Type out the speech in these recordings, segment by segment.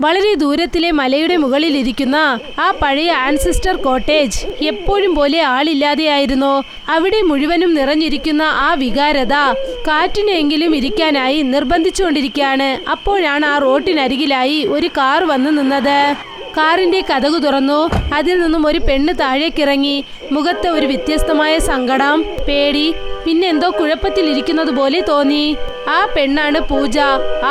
വളരെ ദൂരത്തിലെ മലയുടെ മുകളിലിരിക്കുന്ന ആ പഴയ ആൻസിസ്റ്റർ കോട്ടേജ് എപ്പോഴും പോലെ ആളില്ലാതെയായിരുന്നു. അവിടെ മുഴുവനും നിറഞ്ഞിരിക്കുന്ന ആ വികാരത കാറ്റിനെങ്കിലും ഇരിക്കാനായി നിർബന്ധിച്ചുകൊണ്ടിരിക്കുകയാണ്. അപ്പോഴാണ് ആ റോട്ടിനരികിലായി ഒരു കാർ വന്നു നിന്നത്. കാറിന്റെ കതകു തുറന്നു. അതിൽ നിന്നും ഒരു പെണ്ണ് താഴേക്കിറങ്ങി. മുഖത്ത് ഒരു വ്യത്യസ്തമായ സങ്കടം, പേടി, പിന്നെ എന്തോ കുഴപ്പത്തിലിരിക്കുന്നത് പോലെ തോന്നി. ആ പെണ്ണാണ് പൂജ.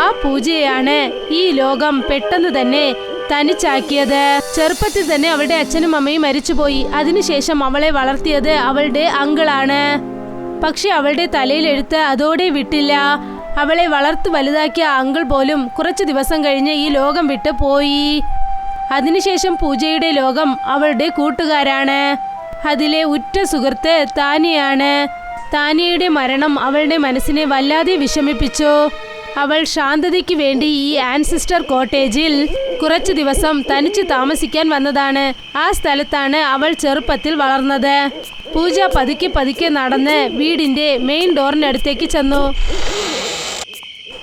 ആ പൂജയാണ് ഈ ലോകം പെട്ടെന്ന് തന്നെ തനിച്ചാക്കിയത്. ചെറുപ്പത്തിൽ തന്നെ അവളുടെ അച്ഛനും അമ്മയും മരിച്ചുപോയി. അതിനുശേഷം അവളെ വളർത്തിയത് അവളുടെ അങ്കിളാണ്. പക്ഷെ അവളുടെ തലയിലെഴുത്ത് അതോടെ വിട്ടില്ല. അവളെ വളർത്തു വലുതാക്കിയ അങ്കിൾ പോലും കുറച്ചു ദിവസം കഴിഞ്ഞ് ഈ ലോകം വിട്ട് പോയി. അതിനുശേഷം പൂജയുടെ ലോകം അവളുടെ കൂട്ടുകാരാണ്. അതിലെ ഉറ്റ സുഹൃത്ത് താനിയാണ്. താനിയയുടെ മരണം അവളുടെ മനസ്സിനെ വല്ലാതെ വിഷമിപ്പിച്ചു. അവൾ ശാന്തതയ്ക്ക് വേണ്ടി ഈ ആൻസിസ്റ്റർ കോട്ടേജിൽ കുറച്ചു ദിവസം തനിച്ച് താമസിക്കാൻ വന്നതാണ്. ആ സ്ഥലത്താണ് അവൾ ചെറുപ്പത്തിൽ വളർന്നത്. പൂജ പതുക്കെ പതുക്കെ നടന്ന് വീടിന്റെ മെയിൻ ഡോറിനടുത്തേക്ക് ചെന്നു.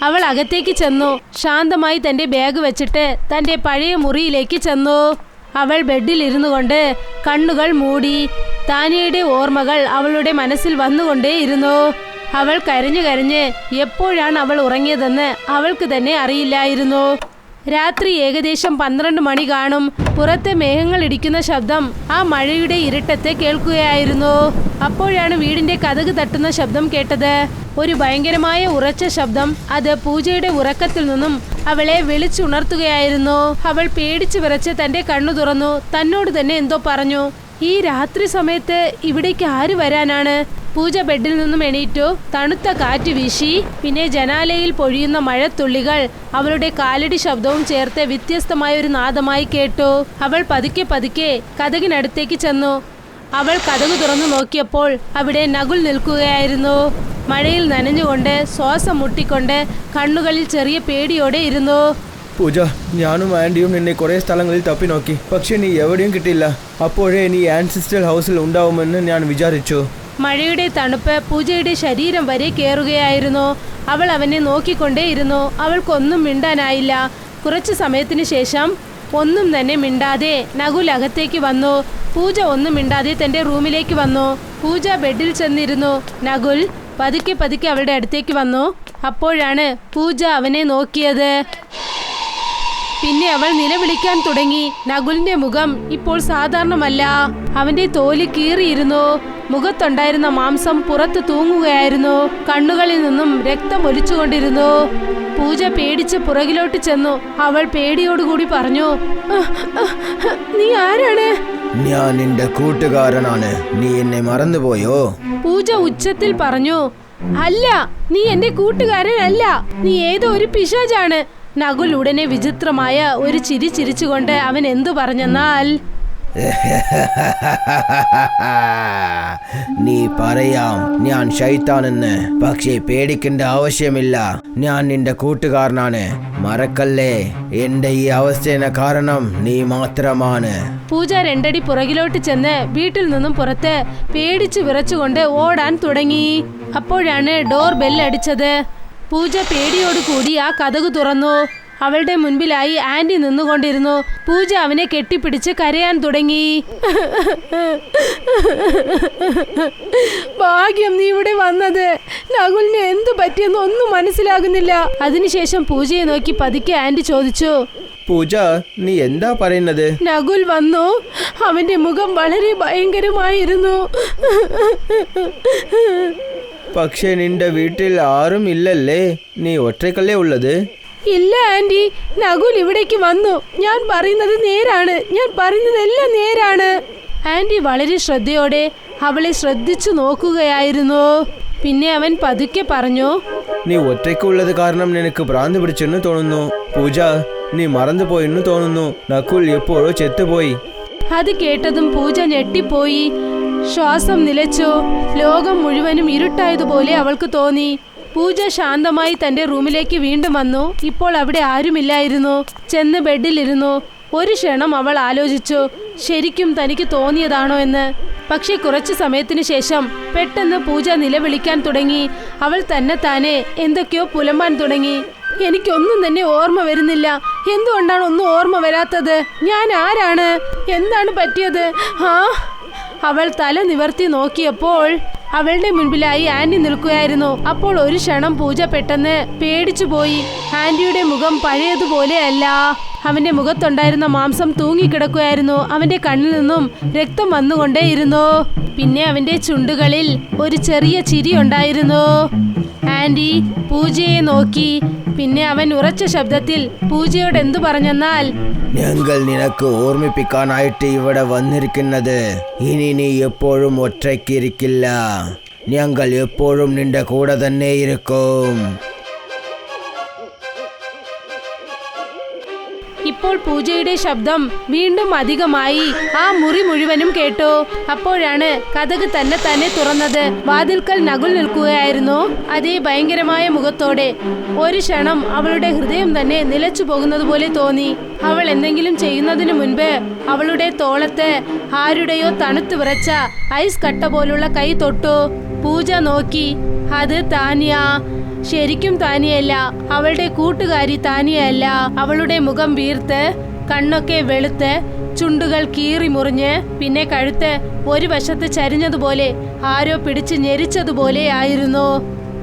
അവൾ അകത്തേക്ക് ചെന്നു. ശാന്തമായി തന്റെ ബാഗ് വെച്ചിട്ട് തന്റെ പഴയ മുറിയിലേക്ക് ചെന്നു. അവൾ ബെഡിൽ ഇരുന്നു കൊണ്ട് കണ്ണുകൾ മൂടി. താനിയയുടെ ഓർമ്മകൾ അവളുടെ മനസ്സിൽ വന്നുകൊണ്ടേയിരുന്നു. അവൾ കരഞ്ഞു കരഞ്ഞ് എപ്പോഴാണ് അവൾ ഉറങ്ങിയതെന്ന് അവൾക്ക് തന്നെ അറിയില്ലായിരുന്നു. രാത്രി ഏകദേശം 12 മണി കാണും. പുറത്തെ മേഘങ്ങൾ ഇടിക്കുന്ന ശബ്ദം ആ മഴയുടെ ഇരുട്ടത്തെ കേൾക്കുകയായിരുന്നു. അപ്പോഴാണ് വീടിന്റെ കതക് തട്ടുന്ന ശബ്ദം കേട്ടത്. ഒരു ഭയങ്കരമായ ഉറച്ച ശബ്ദം. അത് പൂജയുടെ ഉറക്കത്തിൽ നിന്നും അവളെ വിളിച്ചുണർത്തുകയായിരുന്നു. അവൾ പേടിച്ചു വിറച്ച് തന്റെ കണ്ണു തുറന്നു. തന്നോട് തന്നെ എന്തോ പറഞ്ഞു. ഈ രാത്രി സമയത്ത് ഇവിടേക്ക് ആര് വരാനാണ്? പൂജ ബെഡിൽ നിന്നും എണീറ്റു. തണുത്ത കാറ്റ് വീശി. പിന്നെ ജനാലയിൽ പൊഴിയുന്ന മഴത്തുള്ളികൾ അവളുടെ കാലടി ശബ്ദവും ചേർത്ത് വ്യത്യസ്തമായ ഒരു നാദമായി കേട്ടു. അവൾ പതുക്കെ പതുക്കെ കതകിനടുത്തേക്ക് ചെന്നു. അവൾ കതകു തുറന്നു നോക്കിയപ്പോൾ അവിടെ നകുൽ നിൽക്കുകയായിരുന്നു. മഴയിൽ നനഞ്ഞുകൊണ്ട് ശ്വാസം മുട്ടിക്കൊണ്ട് കണ്ണുകളിൽ ചെറിയ പേടിയോടെ ഇരുന്നു. പൂജ, ഞാനും ആൻറ്റിയും നിന്നെ കുറേ സ്ഥലങ്ങളിൽ തപ്പി നോക്കി. പക്ഷെ നീ എവിടെയും കിട്ടിയില്ല. അപ്പോഴേ നീ ആൻസിസ്റ്റർ ഹൗസിൽ ഉണ്ടാവുമെന്ന് ഞാൻ വിചാരിച്ചു. മഴയുടെ തണുപ്പ് പൂജയുടെ ശരീരം വരെ കയറുകയായിരുന്നു. അവൾ അവനെ നോക്കിക്കൊണ്ടേയിരുന്നു. അവൾക്കൊന്നും മിണ്ടാനായില്ല. കുറച്ചു സമയത്തിന് ശേഷം ഒന്നും തന്നെ മിണ്ടാതെ നകുൽ അകത്തേക്ക് വന്നു. പൂജ ഒന്നും മിണ്ടാതെ തന്റെ റൂമിലേക്ക് വന്നു. പൂജ ബെഡിൽ ചെന്നിരുന്നു. നകുൽ പതുക്കെ പതുക്കെ അവളുടെ അടുത്തേക്ക് വന്നു. അപ്പോഴാണ് പൂജ അവനെ നോക്കിയത്. പിന്നെ അവൾ നിലവിളിക്കാൻ തുടങ്ങി. നകുലിന്റെ മുഖം ഇപ്പോൾ സാധാരണമല്ല. അവന്റെ തോല് കീറിയിരുന്നു. മുഖത്തുണ്ടായിരുന്ന മാംസം പുറത്ത് തൂങ്ങുകയായിരുന്നു. കണ്ണുകളിൽ നിന്നും രക്തം ഒലിച്ചുകൊണ്ടിരുന്നു. പൂജ പേടിച്ച് പുറകിലോട്ട് ചെന്നു. അവൾ പേടിയോടുകൂടി പറഞ്ഞു, നീ ആരാണ്? ഞാൻ നിന്റെ കൂട്ടുകാരനാണ്. നീ എന്നെ മറന്നുപോയോ? പൂജ ഉച്ചത്തിൽ പറഞ്ഞു, അല്ല, നീ എന്റെ കൂട്ടുകാരനല്ല. നീ ഏതോ ഒരു പിശാചാണ്. നകുൽ ഉടനെ വിചിത്രമായ ഒരു ചിരി ചിരിച്ചുകൊണ്ട് അവൻ എന്തു പറഞ്ഞെന്നാൽ, നീ പറയാം ഞാൻ ശൈത്താനെന്ന്. പക്ഷേ പേടിക്കേണ്ട ആവശ്യമില്ല. ഞാൻ നിന്റെ കൂട്ടുകാരനാണ്. മറക്കല്ലേ, എന്റെ ഈ അവസ്ഥയുടെ കാരണം നീ മാത്രമാണ്. പൂജ 2 അടി പുറകിലോട്ട് ചെന്ന് വീട്ടിൽ നിന്നും പുറത്ത് പേടിച്ചു വിറച്ചുകൊണ്ട് ഓടാൻ തുടങ്ങി. അപ്പോഴാണ് ഡോർ ബെല്ലടിച്ചത്. പൂജ പേടിയോടുകൂടി ആ കതകു തുറന്നു. അവളുടെ മുൻപിലായി ആന്റി നിന്നുകൊണ്ടിരുന്നു. പൂജ അവനെ കെട്ടിപ്പിടിച്ച് കരയാൻ തുടങ്ങി. ഭാഗ്യം നീ ഇവിടെ വന്നത്. നകുലിന് എന്തു പറ്റിയെന്ന് ഒന്നും മനസ്സിലാകുന്നില്ല. അതിനുശേഷം പൂജയെ നോക്കി പതുക്കെ ആന്റി ചോദിച്ചു, പൂജ, നീ എന്താ പറയുന്നത്? നകുൽ വന്നു. അവന്റെ മുഖം വളരെ ഭയങ്കരമായിരുന്നു. പക്ഷെ നിന്റെ വീട്ടിൽ ആരും ഇല്ലല്ലേ? നീ ഒറ്റയ്ക്കല്ലേ ഉള്ളത്? ഇല്ല ആന്റി, നകുൽ ഇവിടേക്ക് വന്നു. ഞാൻ പറയുന്നത് നേരാണ്. ഞാൻ പറയുന്നതെല്ലാം നേരാണ്. ആന്റി വളരെ ശ്രദ്ധയോടെ അവളെ ശ്രദ്ധിച്ചു നോക്കുകയായിരുന്നു. പിന്നെ അവൻ പതുക്കെ പറഞ്ഞു, നീ ഒറ്റയ്ക്കുള്ളത് കാരണം നിനക്ക് ഭ്രാന്ത് പിടിച്ചെന്ന് തോന്നുന്നു. പൂജ, നീ മറന്നുപോയെന്ന് തോന്നുന്നു. നകുൽ എപ്പോഴോ ചെത്തുപോയി. അത് കേട്ടതും പൂജ ഞെട്ടിപ്പോയി. ശ്വാസം നിലച്ചു. ലോകം മുഴുവനും ഇരുട്ടായതുപോലെ അവൾക്ക് തോന്നി. പൂജ ശാന്തമായി തന്റെ റൂമിലേക്ക് വീണ്ടും വന്നു. ഇപ്പോൾ അവിടെ ആരുമില്ലായിരുന്നു. ചെന്ന് ബെഡിലിരുന്നു. ഒരു ക്ഷണം അവൾ ആലോചിച്ചു. ശരിക്കും തനിക്ക് തോന്നിയതാണോ എന്ന്. പക്ഷെ കുറച്ചു സമയത്തിന് ശേഷം പെട്ടെന്ന് പൂജ നിലവിളിക്കാൻ തുടങ്ങി. അവൾ തന്നെ എന്തൊക്കെയോ പുലമ്പാൻ തുടങ്ങി. എനിക്കൊന്നും തന്നെ ഓർമ്മ വരുന്നില്ല. എന്തുകൊണ്ടാണ് ഒന്നും ഓർമ്മ വരാത്തത്? ഞാൻ ആരാണ്? എന്താണ് പറ്റിയത്? അവൾ തല നിവർത്തി നോക്കിയപ്പോൾ അവളുടെ മുൻപിലായി ആന്റി നിൽക്കുകയായിരുന്നു. അപ്പോൾ ഒരു ക്ഷണം പൂജ പെട്ടെന്ന് പേടിച്ചു പോയി. ആന്റിയുടെ മുഖം പഴയതുപോലെയല്ല. അവന്റെ മുഖത്തുണ്ടായിരുന്ന മാംസം തൂങ്ങിക്കിടക്കുകയായിരുന്നു. അവന്റെ കണ്ണിൽ നിന്നും രക്തം വന്നുകൊണ്ടേയിരുന്നു. പിന്നെ അവന്റെ ചുണ്ടുകളിൽ ഒരു ചെറിയ ചിരി ഉണ്ടായിരുന്നു. ആന്റി പൂജയെ നോക്കി. പിന്നെ അവൻ ഉറച്ച ശബ്ദത്തിൽ പൂജയോട് എന്തു പറഞ്ഞെന്നാൽ, ഞങ്ങൾ നിനക്ക് ഓർമ്മിപ്പിക്കാനായിട്ട് ഇവിടെ വന്നിരിക്കുന്നത് ഇനി നീ എപ്പോഴും ഒറ്റയ്ക്കിരിക്കില്ല. ഞങ്ങൾ എപ്പോഴും നിന്റെ കൂടെ തന്നെ ഇരിക്കും. ഇപ്പോൾ പൂജയുടെ ശബ്ദം വീണ്ടും അധികമായി. ആ മുറി മുഴുവനും കേട്ടു. അപ്പോഴാണ് കതക് തന്നെ തുറന്നത്. വാതിൽക്കൽ നകുൽ നിൽക്കുകയായിരുന്നു. അതേ ഭയങ്കരമായ മുഖത്തോടെ. ഒരു ക്ഷണം അവളുടെ ഹൃദയം തന്നെ നിലച്ചു പോകുന്നത് പോലെ തോന്നി. അവൾ എന്തെങ്കിലും ചെയ്യുന്നതിന് മുൻപ് അവളുടെ തോളത്ത് ആരുടെയോ തണുത്തു വിറച്ച ഐസ് കട്ട പോലുള്ള കൈ തൊട്ടു. പൂജ നോക്കി. അത് താനിയ. ശരിക്കും താനിയല്ല, അവളുടെ കൂട്ടുകാരി താനിയല്ല. അവളുടെ മുഖം വീർത്ത്, കണ്ണൊക്കെ വെളുത്ത്, ചുണ്ടുകൾ കീറി മുറിഞ്ഞ്, പിന്നെ കഴുത്ത് ഒരു വശത്ത് ചരിഞ്ഞതുപോലെ ആരോ പിടിച്ച് ഞെരിച്ചതുപോലെ ആയിരുന്നു.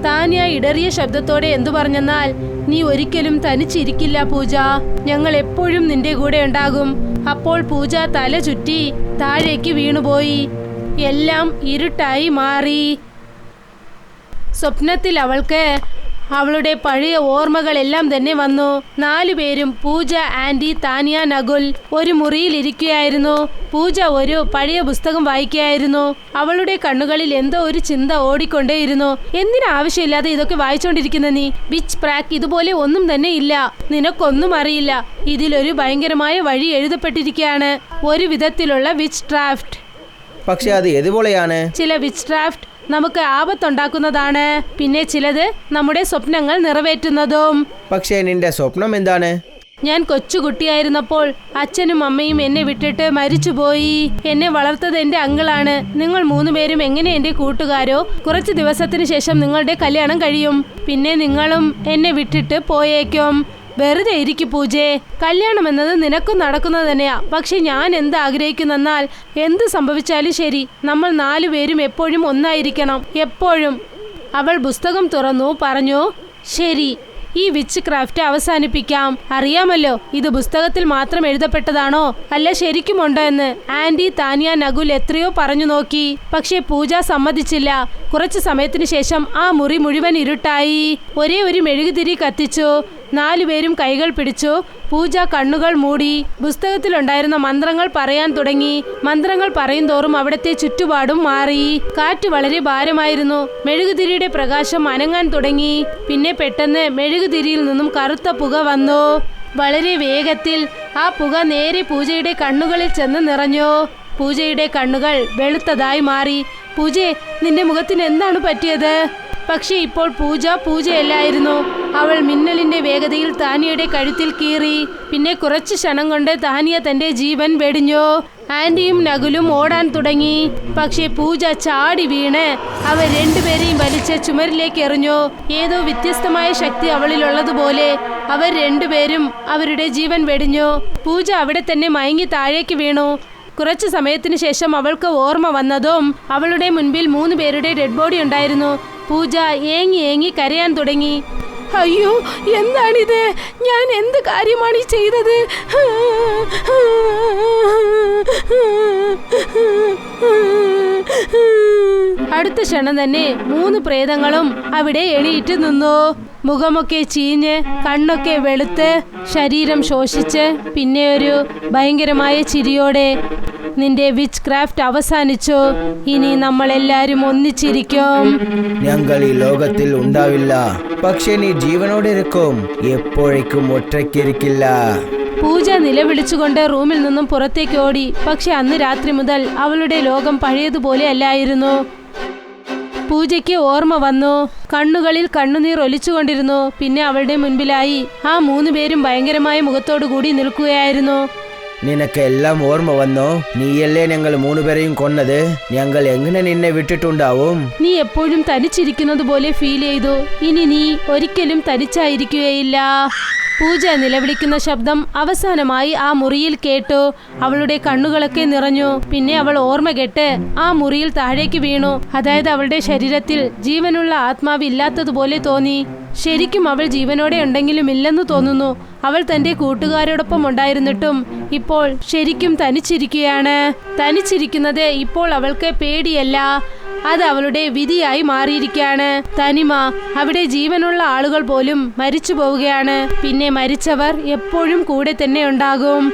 താനിയ ഇടറിയ ശബ്ദത്തോടെ എന്തു പറഞ്ഞെന്നാൽ, നീ ഒരിക്കലും തനിച്ചിരിക്കില്ല പൂജ. ഞങ്ങൾ എപ്പോഴും നിന്റെ കൂടെ ഉണ്ടാകും. അപ്പോൾ പൂജ തല ചുറ്റി താഴേക്ക് വീണുപോയി. എല്ലാം ഇരുട്ടായി മാറി. സ്വപ്നത്തിൽ അവൾക്ക് അവളുടെ പഴയ ഓർമ്മകളെല്ലാം തന്നെ വന്നു. 4 പേരും, പൂജ, ആന്റി, താനിയ, നകുൽ, ഒരു മുറിയിൽ ഇരിക്കുകയായിരുന്നു. പൂജ ഒരു പഴയ പുസ്തകം വായിക്കുകയായിരുന്നു. അവളുടെ കണ്ണുകളിൽ എന്തോ ഒരു ചിന്ത ഓടിക്കൊണ്ടേയിരുന്നു. എന്തിനാവശ്യമില്ലാതെ ഇതൊക്കെ വായിച്ചുകൊണ്ടിരിക്കുന്ന നീ? വിച്ച് പ്രാക്ക്, ഇതുപോലെ ഒന്നും തന്നെ ഇല്ല. നിനക്കൊന്നും അറിയില്ല. ഇതിലൊരു ഭയങ്കരമായ വഴി എഴുതപ്പെട്ടിരിക്കുകയാണ്. ഒരു വിധത്തിലുള്ള വിച്ച് ഡ്രാഫ്റ്റ്. പക്ഷെ അത് ഏതുപോലെയാണ്? ചില വിച്ച് ഡ്രാഫ്റ്റ് നമുക്ക് ആപത്തുണ്ടാക്കുന്നതാണ്. പിന്നെ ചിലത് നമ്മുടെ സ്വപ്നങ്ങൾ നിറവേറ്റുന്നതും. പക്ഷേ നിന്റെ സ്വപ്നം എന്താണ്? ഞാൻ കൊച്ചുകുട്ടിയായിരുന്നപ്പോൾ അച്ഛനും അമ്മയും എന്നെ വിട്ടിട്ട് മരിച്ചുപോയി. എന്നെ വളർത്തത് എന്റെ അങ്കിളാണ്. നിങ്ങൾ 3 പേരും എങ്ങനെ എന്റെ കൂട്ടുകാരോ? കുറച്ച് ദിവസത്തിന് ശേഷം നിങ്ങളുടെ കല്യാണം കഴിയും. പിന്നെ നിങ്ങളും എന്നെ വിട്ടിട്ട് പോയേക്കും. വെറുതെ ഇരിക്കു പൂജേ. കല്യാണം എന്നത് നിനക്കും നടക്കുന്നത് തന്നെയാ. പക്ഷെ ഞാൻ എന്ത് ആഗ്രഹിക്കുന്നെന്നാൽ, എന്ത് സംഭവിച്ചാലും ശരി, നമ്മൾ 4 പേരും എപ്പോഴും ഒന്നായിരിക്കണം. എപ്പോഴും. അവൾ പുസ്തകം തുറന്നു പറഞ്ഞു, ശരി, ഈ വിച്ച് ക്രാഫ്റ്റ് അവസാനിപ്പിക്കാം. അറിയാമല്ലോ, ഇത് പുസ്തകത്തിൽ മാത്രം എഴുതപ്പെട്ടതാണോ അല്ല ശരിക്കുമുണ്ടോ എന്ന്. ആന്റി, താനിയ, നകുൽ എത്രയോ പറഞ്ഞു നോക്കി. പക്ഷേ പൂജ സമ്മതിച്ചില്ല. കുറച്ചു സമയത്തിന് ശേഷം ആ മുറി മുഴുവൻ ഇരുട്ടായി. ഒരേ ഒരു മെഴുകുതിരി കത്തിച്ചു. 4 പേരും കൈകൾ പിടിച്ചു. പൂജ കണ്ണുകൾ മൂടി. പുസ്തകത്തിലുണ്ടായിരുന്ന മന്ത്രങ്ങൾ പറയാൻ തുടങ്ങി. മന്ത്രങ്ങൾ പറയും തോറും അവിടത്തെ ചുറ്റുപാടും മാറി. കാറ്റ് വളരെ ഭാരമായിരുന്നു. മെഴുകുതിരിയുടെ പ്രകാശം അനങ്ങാൻ തുടങ്ങി. പിന്നെ പെട്ടെന്ന് മെഴുകുതിരിയിൽ നിന്നും കറുത്ത പുക വന്നു. വളരെ വേഗത്തിൽ ആ പുക നേരെ പൂജയുടെ കണ്ണുകളിൽ ചെന്ന് നിറഞ്ഞു. പൂജയുടെ കണ്ണുകൾ വെളുത്തതായി മാറി. പൂജേ, നിന്റെ മുഖത്തിന് എന്താണ് പറ്റിയത്? പക്ഷെ ഇപ്പോൾ പൂജയല്ലായിരുന്നു. അവൾ മിന്നലിന്റെ വേഗതയിൽ താനിയയുടെ കഴുത്തിൽ കീറി. പിന്നെ കുറച്ച് ക്ഷണം കൊണ്ട് താനിയ തന്റെ ജീവൻ വെടിഞ്ഞു. ആന്റിയും നകുലും ഓടാൻ തുടങ്ങി. പക്ഷേ പൂജ ചാടി വീണ് അവർ 2 പേരെയും വലിച്ച് ചുമരിലേക്ക് എറിഞ്ഞു. ഏതോ വ്യത്യസ്തമായ ശക്തി അവളിലുള്ളതുപോലെ അവർ 2 പേരും അവരുടെ ജീവൻ വെടിഞ്ഞു. പൂജ അവിടെ തന്നെ മയങ്ങി താഴേക്ക് വീണു. കുറച്ചു സമയത്തിന് ശേഷം അവൾക്ക് ഓർമ്മ വന്നതും അവളുടെ മുൻപിൽ 3 പേരുടെ ഡെഡ് ബോഡി ഉണ്ടായിരുന്നു. പൂജ ഏങ്ങി കരയാൻ തുടങ്ങി. അയ്യോ, എന്താണിത്? ഞാൻ എന്ത് കാര്യമാണ് ഈ ചെയ്തത്? അടുത്ത ക്ഷണം തന്നെ 3 പ്രേതങ്ങളും അവിടെ എണീറ്റ് നിന്നു. മുഖമൊക്കെ ചീഞ്ഞ്, കണ്ണൊക്കെ വെളുത്ത്, ശരീരം ശോഷിച്ച്, പിന്നെ ഒരു ഭയങ്കരമായ ചിരിയോടെ, നിന്റെ വിച്ച് ക്രാഫ്റ്റ് അവസാനിച്ചു. ഇനി നമ്മളെല്ലാരും ഒന്നിച്ചിരിക്കും. ഞങ്ങൾ ഈ ലോകത്തിൽ ഉണ്ടാവില്ല. പക്ഷെ നീ ജീവനോടെ ഇരിക്കും. എപ്പോഴേക്കും ഒറ്റയ്ക്കിരിക്കില്ല. പൂജ നിലവിളിച്ചുകൊണ്ട് റൂമിൽ നിന്നും പുറത്തേക്ക് ഓടി. പക്ഷെ അന്ന് രാത്രി മുതൽ അവളുടെ ലോകം പഴയതുപോലെ അല്ലായിരുന്നു. പൂജയ്ക്ക് ഓർമ്മ വന്നു. കണ്ണുകളിൽ കണ്ണുനീർ ഒലിച്ചുകൊണ്ടിരുന്നു. പിന്നെ അവളുടെ മുൻപിലായി ആ 3 പേരും ഭയങ്കരമായ മുഖത്തോടു കൂടി നിൽക്കുകയായിരുന്നു. നിനക്ക് എല്ലാം ഓർമ്മ വന്നോ? നീയല്ലേ ഞങ്ങൾ 3 പേരെയും കൊന്നത്? ഞങ്ങൾ എങ്ങനെ നിന്നെ വിട്ടിട്ടുണ്ടാവും? നീ എപ്പോഴും തനിച്ചിരിക്കുന്നത് പോലെ ഫീൽ ചെയ്തു. ഇനി നീ ഒരിക്കലും തനിച്ചായിരിക്കുകയില്ല. പൂജ നിലവിളിക്കുന്ന ശബ്ദം അവസാനമായി ആ മുറിയിൽ കേട്ടു. അവളുടെ കണ്ണുകളൊക്കെ നിറഞ്ഞു. പിന്നെ അവൾ ഓർമ്മ കെട്ട് ആ മുറിയിൽ താഴേക്ക് വീണു. അതായത് അവളുടെ ശരീരത്തിൽ ജീവനുള്ള ആത്മാവ് ഇല്ലാത്തതുപോലെ തോന്നി. ശരിക്കും അവൾ ജീവനോടെ ഉണ്ടെങ്കിലും ഇല്ലെന്ന് തോന്നുന്നു. അവൾ തന്റെ കൂട്ടുകാരോടൊപ്പം ഉണ്ടായിരുന്നിട്ടും ഇപ്പോൾ ശരിക്കും തനിച്ചിരിക്കുകയാണ്. തനിച്ചിരിക്കുന്നത് ഇപ്പോൾ അവൾക്ക് പേടിയല്ല, അത് അവളുടെ വിധിയായി മാറിയിരിക്കുകയാണ്. തനിമ. അവിടെ ജീവനുള്ള ആളുകൾ പോലും മരിച്ചു പോവുകയാണ്. പിന്നെ മരിച്ചവർ എപ്പോഴും കൂടെ തന്നെ ഉണ്ടാകും.